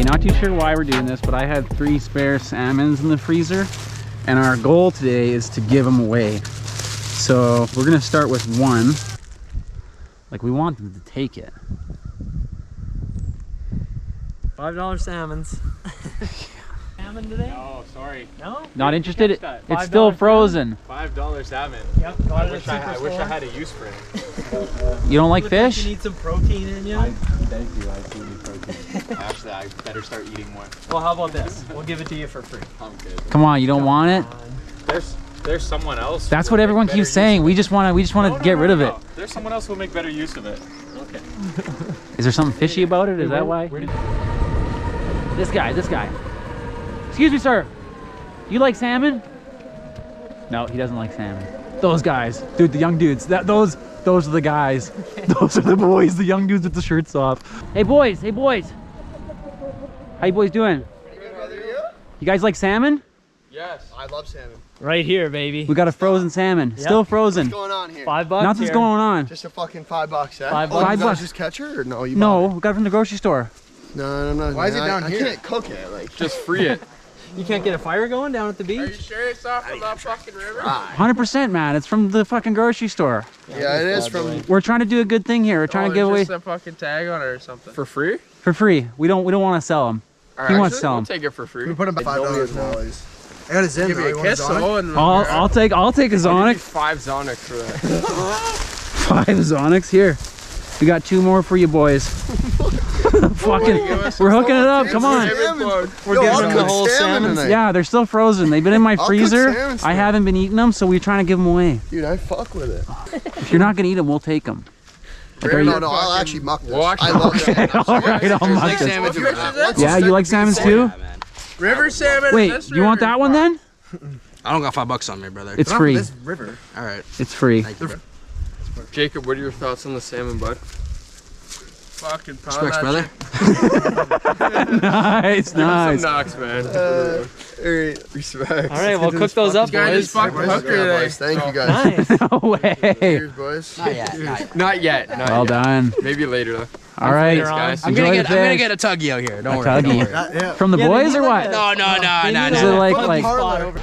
Not too sure why we're doing this, but I had 3 spare salmons in the freezer, and our goal today is to give them away. So we're gonna start with 1. Like, we want them to take it. $5 salmons. Salmon today? Oh, sorry. No? Not interested? It's still frozen. $5 salmon. Yep. I wish I had a use for it. You don't like Looks fish? Like you need some protein in you. Thank you. I do need protein. Actually, I better start eating more. Well, how about this? We'll give it to you for free. I'm good. Come on, you don't want it? There's someone else. That's what everyone keeps saying. We just want to get rid of it. There's someone else who will make better use of it. Okay. Is there something fishy about it? Is that why? This guy. Excuse me, sir. You like salmon? No, he doesn't like salmon. Those guys, dude, the young dudes. Those are the guys. Those are the boys, the young dudes with the shirts off. Hey boys. How you boys doing? Good, brother. You guys like salmon? Yes. I love salmon. Right here, baby. We got a frozen salmon, still frozen. What's going on here? $5 Nothing's here. going on. Just a fucking $5, eh? $5. Oh, you $5. guys just catch her or no? You No, bought we got it from the grocery store. it? No, no. Why is it down I here? can't cook it. Like, Just free it. You can't get a fire going down at the beach? Are you sure it's off of that fucking river? 100%, man. It's from the fucking grocery store. yeah, it is from. We're trying to do a good thing here. We're trying to give away Just a fucking tag on it or something. For free? for free. We don't want to sell them. He wants to sell I'll them. take it for free. We put him $5 Molly's. I got his in. Give me a kiss. I'll take a Zonic. 5 Zonic for that. 5 Zonics here. We got 2 more for you boys. Fucking, we're hooking it up. Come on. We're getting the whole salmon. Yeah, they're still frozen. They've been in my cook freezer. salmon I haven't been eating them, so we're trying to give them away. Dude, I fuck with it. If you're not gonna eat them, we'll take them. Like, are you? No, I'll actually muck this. Well, I love Okay, salmon. all right, I'll muck this. salmon too. Yeah, you like salmons too? River salmon. Wait, you want that one then? I don't got $5 on me, brother. It's free. This river. All right. It's free. Thank you, bro. Jacob, what are your thoughts on the salmon, bud? Fucking pound Respects, that brother. Nice, nice. Some knocks, man. Alright, respect. All right, we'll cook those up, Guys, boys. just fucking hooker today. Thank you guys. Nice. No way. Cheers, boys. Not yet. Not yet. Not Well yet. done. Maybe later though. All right. Later on. guys. I'm Enjoy gonna the get fish. a tuggy out here. Don't A worry. tuggy. Don't worry. Yeah. From the Yeah, they boys need or like what? a- No. They need Is a it like buggy spot parlor. over-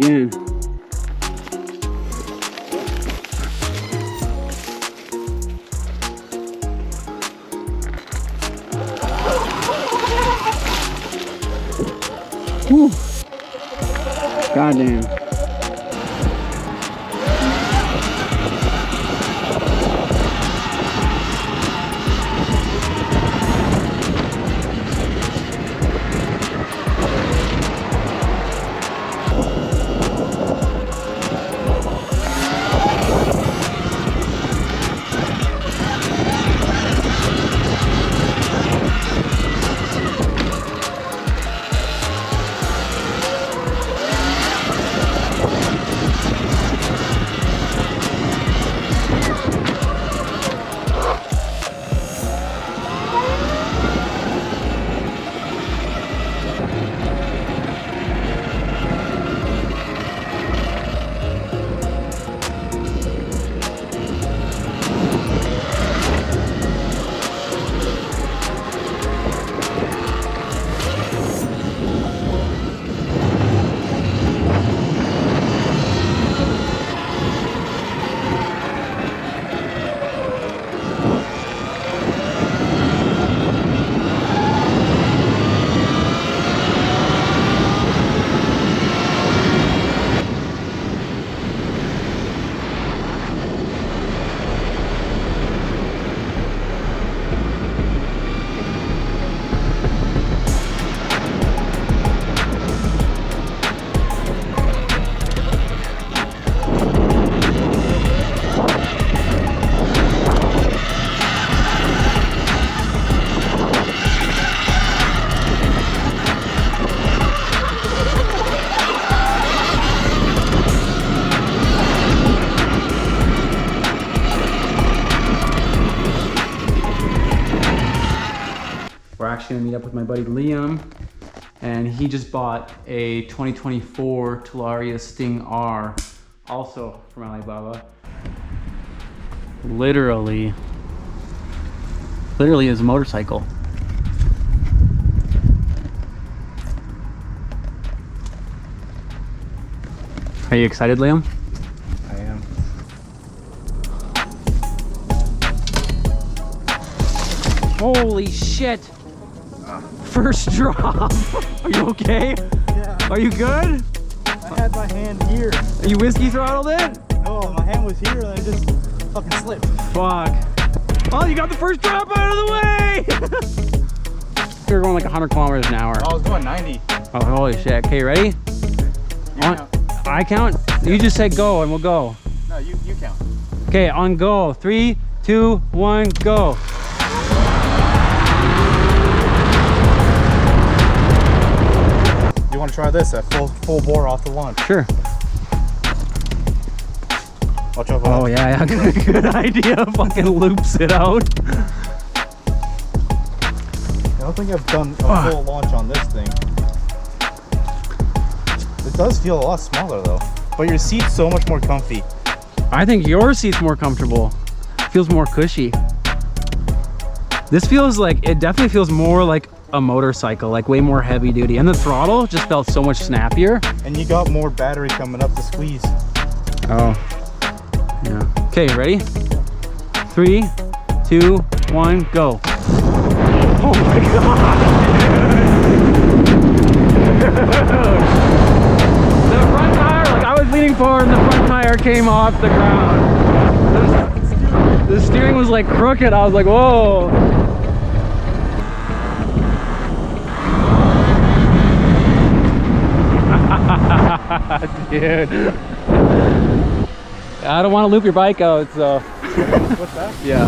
again. Whew. Goddamn. We're actually gonna meet up with my buddy Liam, and he just bought a 2024 Tularia Sting R, also from Alibaba. Literally his motorcycle. Are you excited, Liam? I am. Holy shit! First drop! Are you okay? Yeah, Are you good? I had my hand here. Are you whiskey throttled it? No, my hand was here and I just fucking slipped. Fuck. Oh, you got the first drop out of the way! You're going like 100 kilometers an hour. I was going 90. Oh, holy shit. Okay, ready? count. I count? You just say go and we'll go. No, you count. Okay, on go. 3, 2, 1, go. You want to try this at full bore off the launch? Sure. Watch out. Oh yeah, good idea. Fucking loops it out. I don't think I've done a full launch on this thing. It does feel a lot smaller though. But your seat's so much more comfy. I think your seat's more comfortable. Feels more cushy. This feels like, it definitely feels more like a motorcycle, like way more heavy duty. And the throttle just felt so much snappier. And you got more battery coming up to squeeze. Oh. Yeah. Okay, ready? 3, 2, 1, go. Oh my god! The front tire, like I was leaning forward and the front tire came off the ground. The steering was like crooked. I was like, whoa. Dude. I don't want to loop your bike out, so. What's that? Yeah.